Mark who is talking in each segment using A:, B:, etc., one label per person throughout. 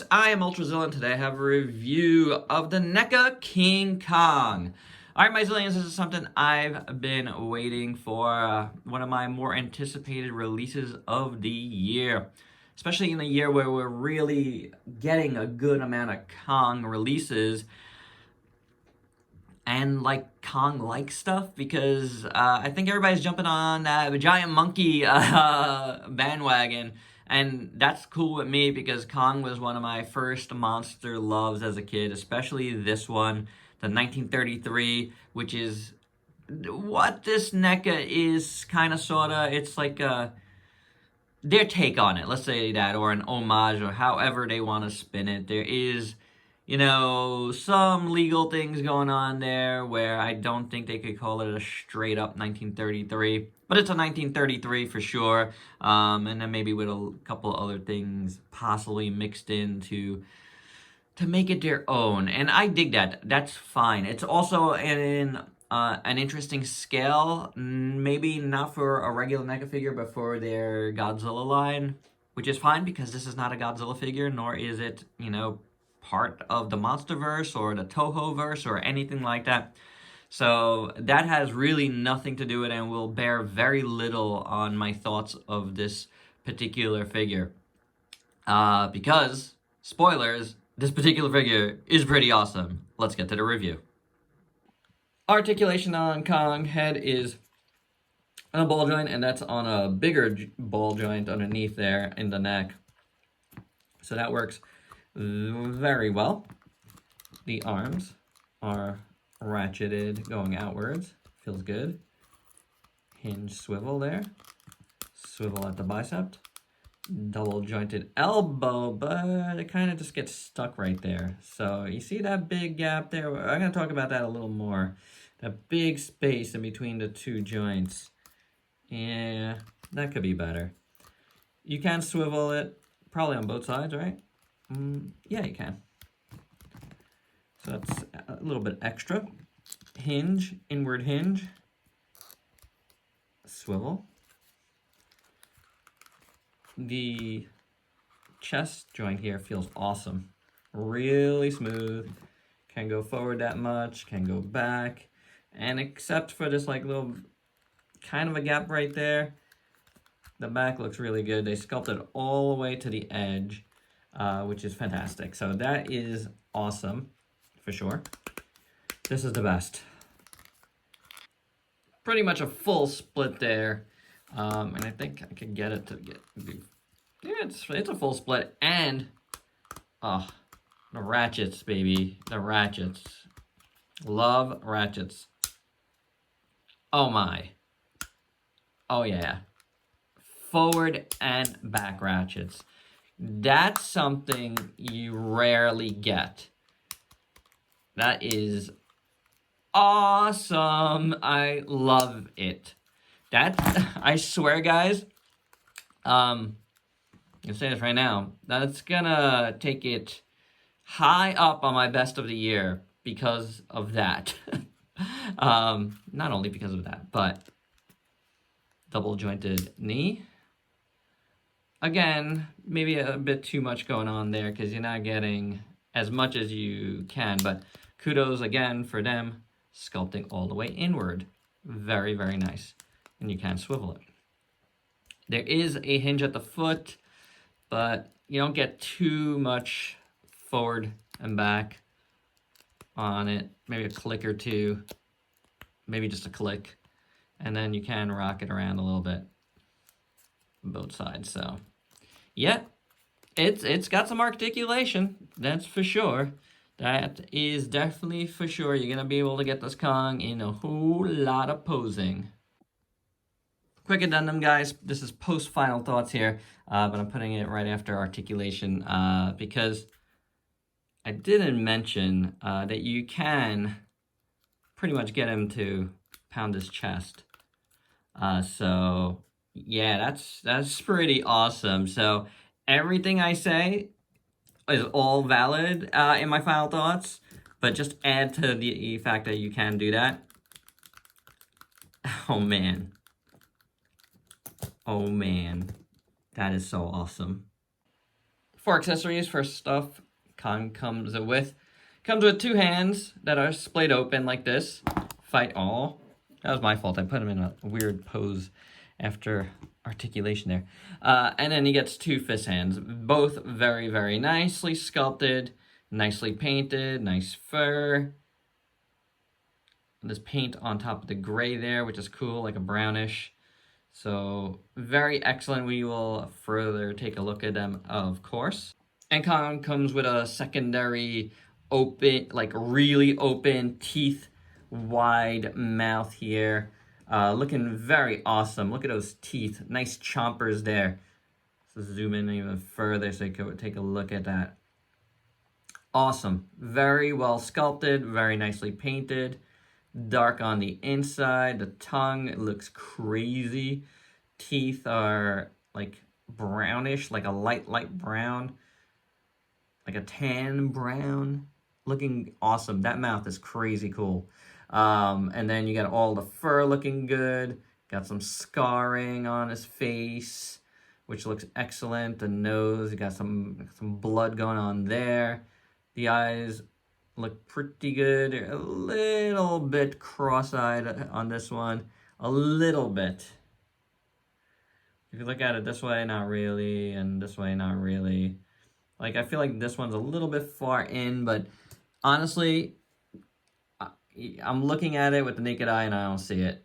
A: folks, I am Ultrazilla, and today I have a review of the Neca King Kong. Alright, my Zillions, this is something I've been waiting for. One of my more anticipated releases of the year. Especially in a year where we're really getting a good amount of Kong releases. And Kong-like stuff, because I think everybody's jumping on the giant monkey bandwagon. And that's cool with me because Kong was one of my first monster loves as a kid, especially this one, the 1933, which is what this NECA is, kind of, sort of. It's like their take on it, let's say that, or an homage, or however they want to spin it. There is, some legal things going on there where I don't think they could call it a straight up 1933. But it's a 1933 for sure. And then maybe with a couple other things possibly mixed in to make it their own. And I dig that. That's fine. It's also in an interesting scale. Maybe not for a regular NECA figure, but for their Godzilla line. Which is fine because this is not a Godzilla figure, nor is it, part of the MonsterVerse or the Toho-verse or anything like that. So that has really nothing to do with it and will bear very little on my thoughts of this particular figure. Because, spoilers, this particular figure is pretty awesome. Let's get to the review. Articulation on Kong head is on a ball joint, and that's on a bigger ball joint underneath there in the neck. So that works very well. The arms are ratcheted going outwards. Feels good. Hinge swivel there. Swivel at the bicep. Double jointed elbow, but it kind of just gets stuck right there. So you see that big gap there? I'm going to talk about that a little more. That big space in between the two joints. Yeah, that could be better. You can swivel it probably on both sides, right? Yeah, you can. So that's a little bit extra. Hinge, inward hinge. Swivel. The chest joint here feels awesome. Really smooth. Can go forward that much, can go back. And except for this little kind of a gap right there, the back looks really good. They sculpted all the way to the edge, which is fantastic. So that is awesome, for sure. This is the best. Pretty much a full split there. And I think I could get it to yeah, it's a full split. And, the ratchets, baby. The ratchets. Love ratchets. Oh my. Oh yeah. Forward and back ratchets. That's something you rarely get. That is awesome. I love it. I swear, guys, I'm gonna say this right now, that's gonna take it high up on my best of the year because of that. Not only because of that, but double jointed knee. Again, maybe a bit too much going on there because you're not getting as much as you can, but kudos again for them sculpting all the way inward. Very, very nice. And you can swivel it. There is a hinge at the foot, but you don't get too much forward and back on it. Maybe a click or two, maybe just a click. And then you can rock it around a little bit, both sides. So, yeah, it's got some articulation, that's for sure. That is definitely for sure. You're gonna be able to get this Kong in a whole lot of posing. Quick addendum, guys. This is post-final thoughts here, but I'm putting it right after articulation because I didn't mention that you can pretty much get him to pound his chest. So yeah, that's pretty awesome. So everything I say is all valid in my final thoughts, but just add to the fact that you can do that. Oh man. Oh man. That is so awesome. For accessories, for stuff, Kong comes with 2 hands that are splayed open like this. Fight all. That was my fault. I put him in a weird pose after articulation there. And then he gets 2 fist hands. Both very, very nicely sculpted, nicely painted, nice fur. This paint on top of the gray there, which is cool, like a brownish. So very excellent. We will further take a look at them, of course. And Kong comes with a secondary open, like really open teeth, wide mouth here. Looking very awesome. Look at those teeth. Nice chompers there. So zoom in even further so you can take a look at that. Awesome. Very well sculpted, very nicely painted. Dark on the inside. The tongue looks crazy. Teeth are like brownish, like a light brown, like a tan brown. Looking awesome. That mouth is crazy cool. And then you got all the fur looking good. Got some scarring on his face, which looks excellent. The nose, you got some blood going on there. The eyes look pretty good. A little bit cross-eyed on this one. A little bit. If you look at it this way, not really, and this way, not really. Like, I feel like this one's a little bit far in, but honestly, I'm looking at it with the naked eye and I don't see it.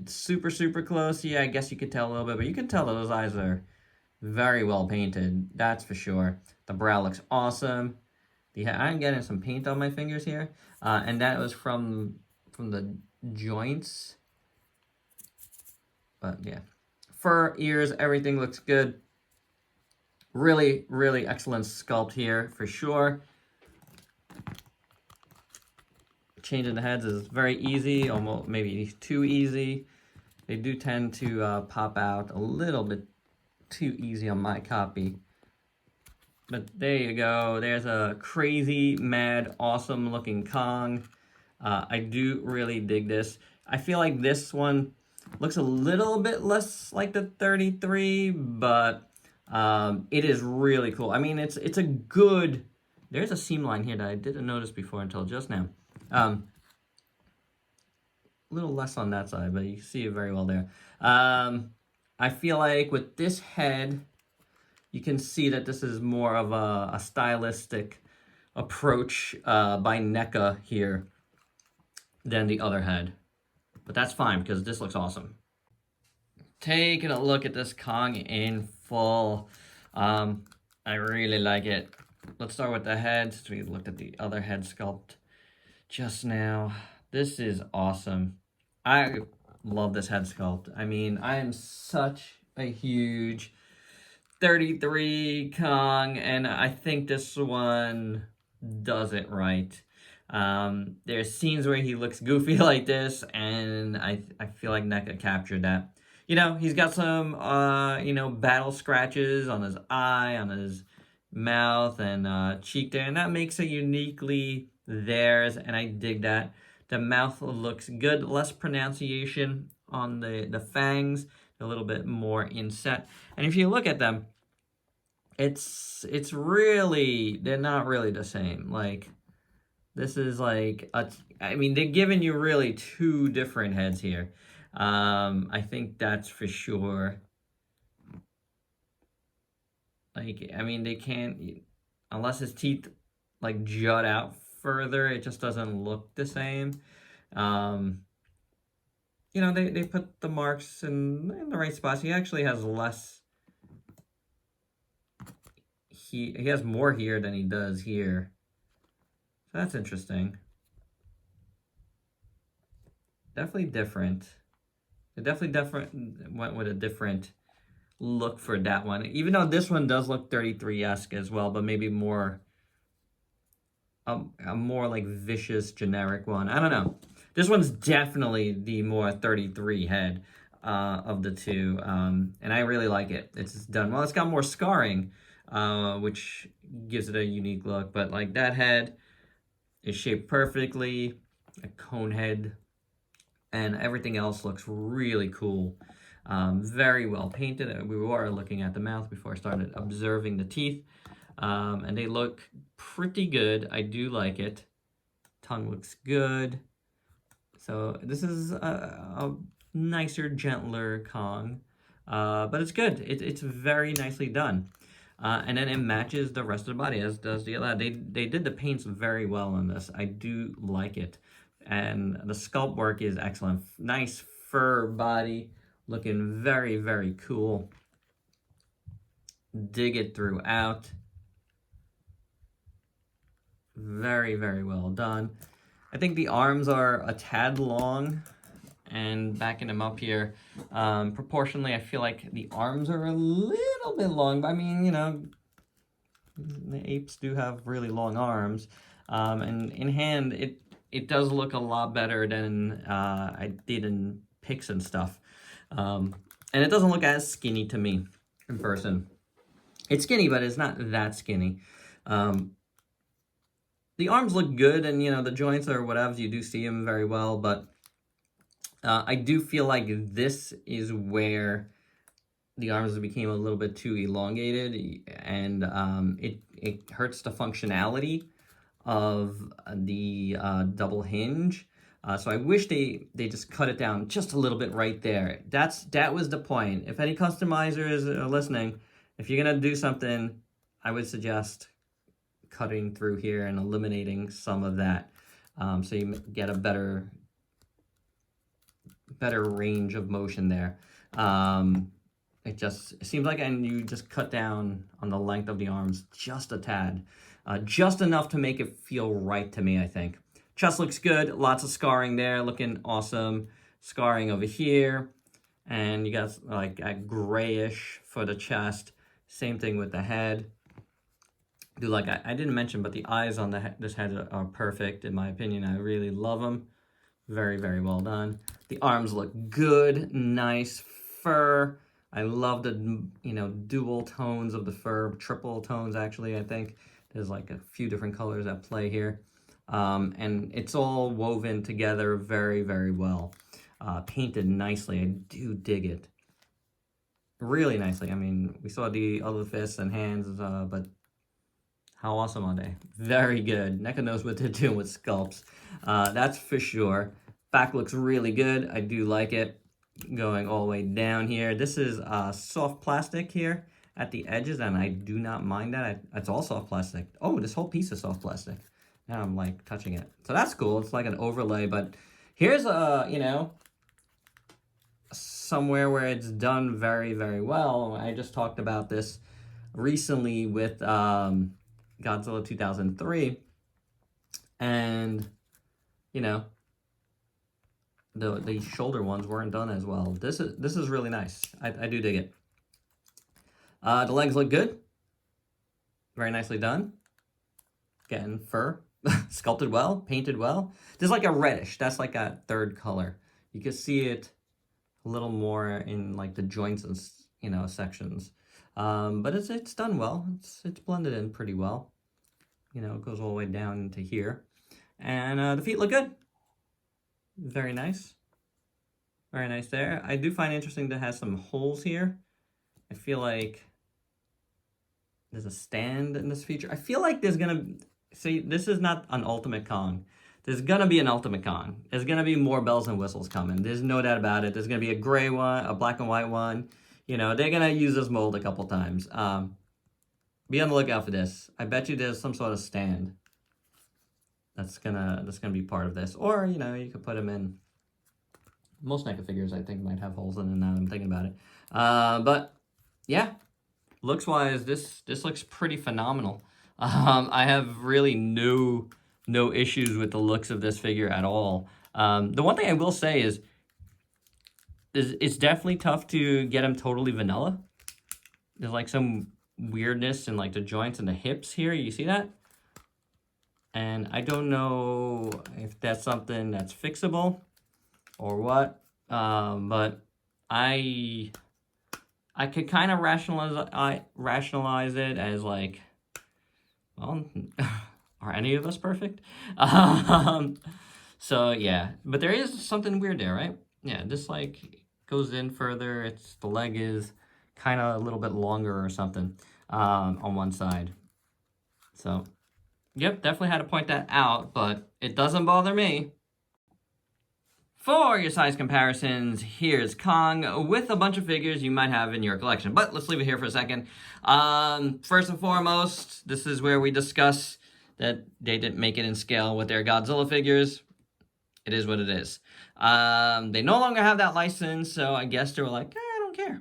A: Super, super close. Yeah, I guess you could tell a little bit, but you can tell those eyes are very well painted. That's for sure. The brow looks awesome. I'm getting some paint on my fingers here, and that was from the joints. But yeah, fur, ears, everything looks good. Really, really excellent sculpt here for sure. Changing the heads is very easy, almost maybe too easy. They do tend to pop out a little bit too easy on my copy. But there you go. There's a crazy, mad, awesome looking Kong. I do really dig this. I feel like this one looks a little bit less like the 33, but it is really cool. I mean, it's a good... There's a seam line here that I didn't notice before until just now. A little less on that side, but you can see it very well there. I feel like with this head, you can see that this is more of a stylistic approach by Neca here than the other head. But that's fine because this looks awesome. Taking a look at this Kong in full. I really like it. Let's start with the head since we looked at the other head sculpt just now. This is awesome. I love this head sculpt. I mean, I am such a huge 33 Kong, and I think this one does it right. There's scenes where he looks goofy like this, and I feel like Neca captured that. You know, he's got some, battle scratches on his eye, on his mouth, and cheek there, and that makes it uniquely theirs, and I dig that. The mouth looks good, less pronunciation on the fangs, a little bit more inset. And if you look at them, it's really, they're not really the same. Like, this is like, I mean, they're giving you really 2 different heads here. I think that's for sure. Like, I mean, they can't, unless his teeth, like, jut out further, it just doesn't look the same. You know, they put the marks in the right spots. He actually has less, he has more here than he does here. So that's interesting. Definitely different. It definitely went with a different look for that one. Even though this one does look 33-esque as well, but maybe more a more like vicious generic one. I don't know. This one's definitely the more 33 head of the 2, and I really like it. It's done well. It's got more scarring, which gives it a unique look. But like that head is shaped perfectly, a cone head, and everything else looks really cool. Very well painted. We were looking at the mouth before I started observing the teeth. And they look pretty good. I do like it. Tongue looks good. So this is a nicer, gentler Kong. But it's good. It's very nicely done. And then it matches the rest of the body, as does the other. They did the paints very well on this. I do like it. And the sculpt work is excellent. Nice fur body, looking very, very cool. Dig it throughout. Very, very well done. I think the arms are a tad long, and backing them up here, proportionally, I feel like the arms are a little bit long, but I mean, you know, the apes do have really long arms, and in hand, it does look a lot better than I did in pics and stuff, and it doesn't look as skinny to me in person. It's skinny, but it's not that skinny. The arms look good, and, you know, the joints or whatever, you do see them very well, but I do feel like this is where the arms became a little bit too elongated, and it hurts the functionality of the double hinge. So I wish they just cut it down just a little bit right there. That was the point. If any customizers are listening, if you're gonna do something, I would suggest cutting through here and eliminating some of that, so you get a better range of motion there. It seems like, and you just cut down on the length of the arms just a tad, just enough to make it feel right to me, I think. Chest looks good, lots of scarring there, looking awesome. Scarring over here, and you got like a grayish for the chest. Same thing with the head. I didn't mention, but the eyes on this head are perfect, in my opinion. I really love them. Very, very well done. The arms look good, nice fur. I love the, you know, dual tones of the fur, triple tones actually, I think. There's like a few different colors at play here. And it's all woven together very, very well. Painted nicely. I do dig it. Really nicely. I mean, we saw the other fists and hands, but how awesome are they? Very good. Neca knows what they're doing with sculpts. That's for sure. Back looks really good. I do like it. Going all the way down here. This is soft plastic here at the edges, and I do not mind that. It's all soft plastic. Oh, this whole piece is soft plastic. Now I'm like touching it. So that's cool. It's like an overlay, but here's you know, somewhere where it's done very, very well. I just talked about this recently with Godzilla 2003, and you know, the shoulder ones weren't done as well. This is really nice. I do dig it. The legs look good. Very nicely done. Getting fur. Sculpted well, painted well. There's like a reddish. That's like a third color. You can see it a little more in like the joints and, you know, sections. But it's done well. It's blended in pretty well. You know, it goes all the way down into here. And the feet look good. Very nice. Very nice there. I do find it interesting to have some holes here. I feel like there's a stand in this feature. I feel like there's gonna, see, this is not an Ultimate Kong. There's gonna be an Ultimate Kong. There's gonna be more bells and whistles coming. There's no doubt about it. There's gonna be a gray one, a black and white one. You know, they're gonna use this mold a couple times. Be on the lookout for this. I bet you there's some sort of stand that's gonna be part of this. Or, you know, you could put them in. Most NECA figures, I think, might have holes in it now that I'm thinking about it. But, yeah. Looks-wise, this looks pretty phenomenal. I have really no issues with the looks of this figure at all. The one thing I will say is it's definitely tough to get him totally vanilla. There's like some weirdness in like the joints and the hips here. You see that? And I don't know if that's something that's fixable or what. But I could kind of rationalize it as like, well, are any of us perfect? So yeah, but there is something weird there, right? Yeah, this like goes in further. The leg is kind of a little bit longer or something on one side. So, yep, definitely had to point that out, but it doesn't bother me. For your size comparisons, here's Kong with a bunch of figures you might have in your collection. But let's leave it here for a second. First and foremost, this is where we discuss that they didn't make it in scale with their Godzilla figures. It is what it is. They no longer have that license, so I guess they were like, I don't care.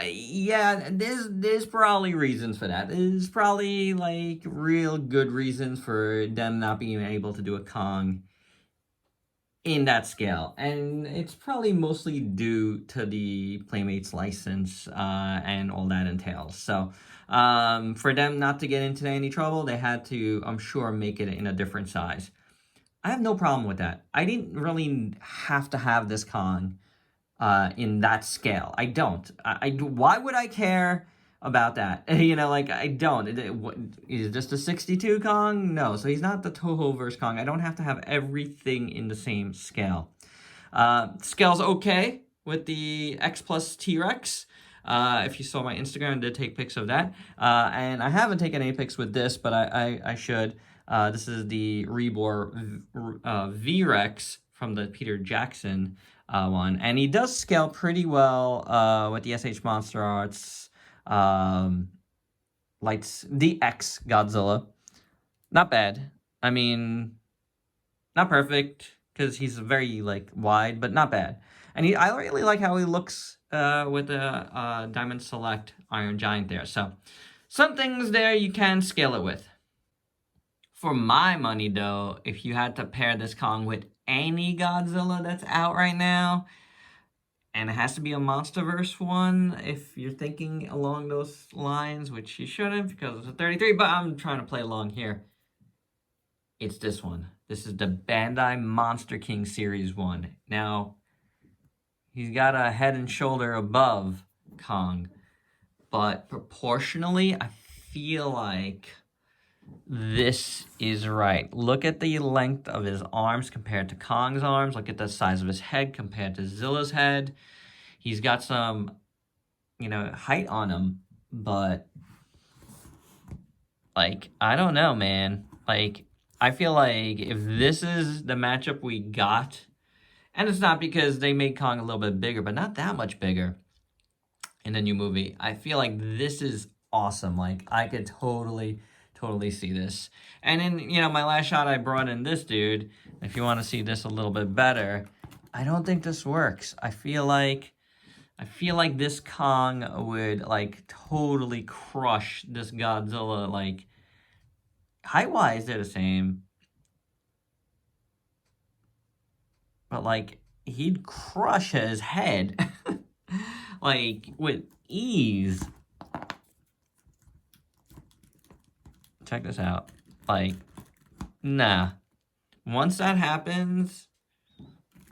A: Yeah, there's probably reasons for that. There's probably like real good reasons for them not being able to do a Kong in that scale, and it's probably mostly due to the Playmates license and all that entails. So for them not to get into any trouble, they had to, I'm sure, make it in a different size. I have no problem with that. I didn't really have to have this Kong in that scale. I don't. Why would I care about that? You know, like, I don't. Is it just a 62 Kong? No. So he's not the Toho-verse Kong. I don't have to have everything in the same scale. Scale's okay with the X plus T-Rex. If you saw my Instagram, I did take pics of that. And I haven't taken any pics with this, but I should. This is the Rebor V-Rex from the Peter Jackson one. And he does scale pretty well with the SH Monster Arts Lights DX Godzilla. Not bad. I mean, not perfect, because he's very, like, wide, but not bad. And I really like how he looks with the Diamond Select Iron Giant there. So, some things there you can scale it with. For my money, though, if you had to pair this Kong with any Godzilla that's out right now, and it has to be a MonsterVerse one, if you're thinking along those lines, which you shouldn't because it's a 33, but I'm trying to play along here. It's this one. This is the Bandai Monster King Series 1. Now, he's got a head and shoulder above Kong, but proportionally, I feel like this is right. Look at the length of his arms compared to Kong's arms. Look at the size of his head compared to Zilla's head. He's got some, height on him, but, like, I don't know, man. Like, I feel like if this is the matchup we got, and it's not because they made Kong a little bit bigger, but not that much bigger in the new movie, I feel like this is awesome. Like, I could totally see this. And in, my last shot, I brought in this dude. If you want to see this a little bit better, I don't think this works. I feel like this Kong would, like, totally crush this Godzilla. Like, height-wise, they're the same. But, like, he'd crush his head, like, with ease. Check this out. Like, nah. Once that happens,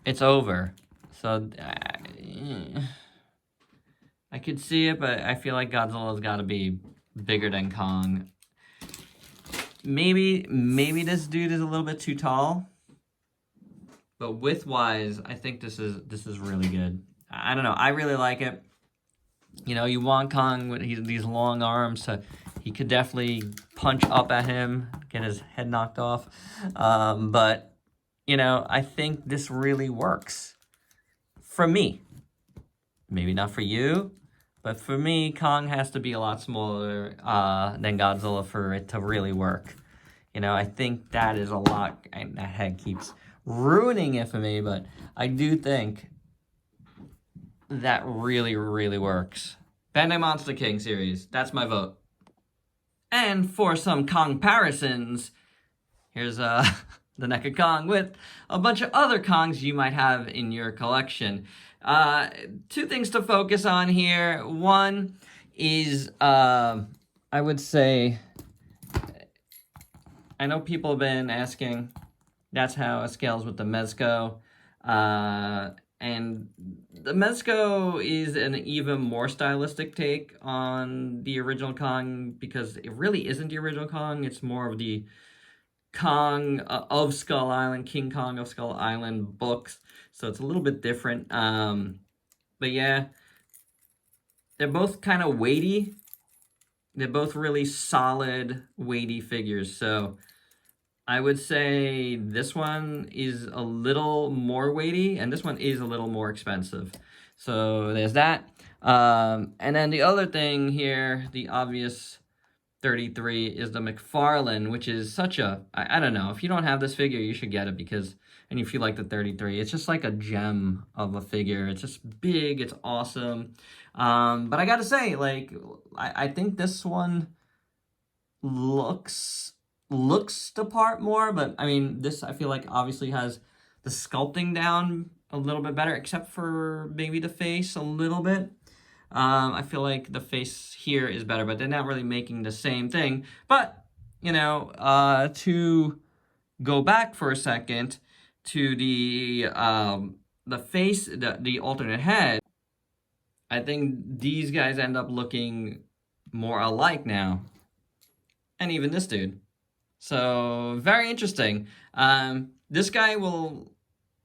A: it's over. So, I could see it, but I feel like Godzilla's got to be bigger than Kong. Maybe this dude is a little bit too tall. But width-wise, I think this is really good. I don't know. I really like it. You want Kong with these long arms, so he could definitely punch up at him, get his head knocked off. But, I think this really works. For me. Maybe not for you, but for me, Kong has to be a lot smaller than Godzilla for it to really work. I think that is a lot, and that head keeps ruining it for me, but I do think that really, really works. Bandai Monster King series, that's my vote. And for some comparisons, here's the Neca Kong with a bunch of other Kongs you might have in your collection. Two things to focus on here. One is, I would say, I know people have been asking, that's how it scales with the Mezco. And the Mezco is an even more stylistic take on the original Kong because it really isn't the original Kong. It's more of the Kong of Skull Island, King Kong of Skull Island books, so it's a little bit different. But yeah, they're both kind of weighty. They're both really solid, weighty figures. So I would say this one is a little more weighty, and this one is a little more expensive. So there's that. And then the other thing here, the obvious 33, is the McFarlane, which is such a, I don't know, if you don't have this figure, you should get it, because, and if you like the 33, it's just like a gem of a figure. It's just big, it's awesome. But I gotta say, like, I think this one looks the part more, but I mean, this, I feel like, obviously has the sculpting down a little bit better, except for maybe the face a little bit. I feel like the face here is better, but they're not really making the same thing. But, you know, to go back for a second to the face, the alternate head, I think these guys end up looking more alike now. And even this dude. So, very interesting. This guy will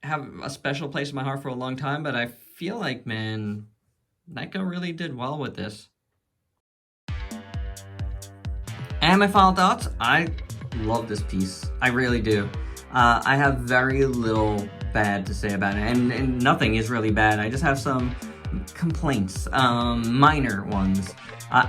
A: have a special place in my heart for a long time, but I feel like, man, Neca really did well with this. And my final thoughts, I love this piece. I really do. I have very little bad to say about it, and nothing is really bad. I just have some complaints, minor ones.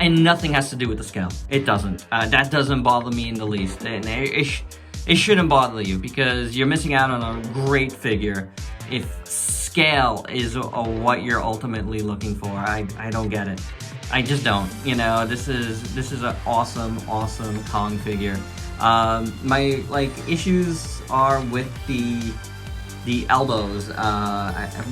A: And nothing has to do with the scale. It doesn't. That doesn't bother me in the least. And it shouldn't bother you, because you're missing out on a great figure if scale is what you're ultimately looking for. I don't get it. I just don't. You know, this is an awesome Kong figure. My issues are with the elbows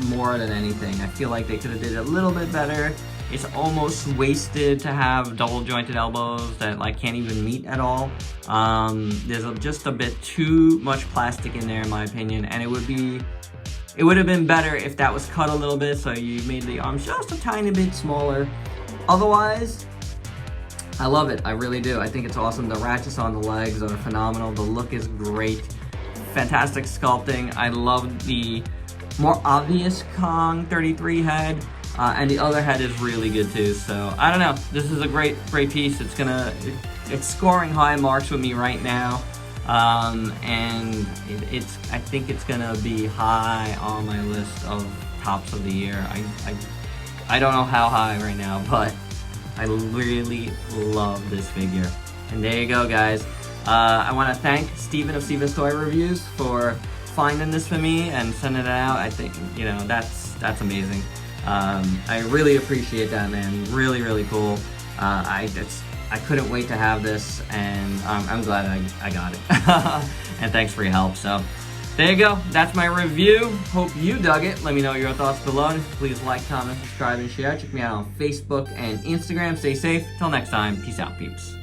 A: more than anything. I feel like they could have did it a little bit better. It's almost wasted to have double jointed elbows that can't even meet at all. There's just a bit too much plastic in there, in my opinion, and it would have been better if that was cut a little bit, so you made the arms just a tiny bit smaller. Otherwise, I love it. I really do. I think it's awesome. The ratchets on the legs are phenomenal. The look is great. Fantastic sculpting. I love the more obvious Kong 33 head. And the other head is really good too. So I don't know. This is a great piece. It's scoring high marks with me right now, and I think it's gonna be high on my list of tops of the year. I don't know how high right now, but I really love this figure. And there you go, guys. I want to thank Steven of Steven's Toy Reviews for finding this for me and sending it out. I think, you know, that's amazing. I really appreciate that, man. Really cool. I couldn't wait to have this, and I'm glad I got it. And thanks for your help. So there you go. That's my review. Hope you dug it. Let me know your thoughts below. Please like, comment, subscribe, and share. Check me out on Facebook and Instagram. Stay safe. Till next time. Peace out, peeps.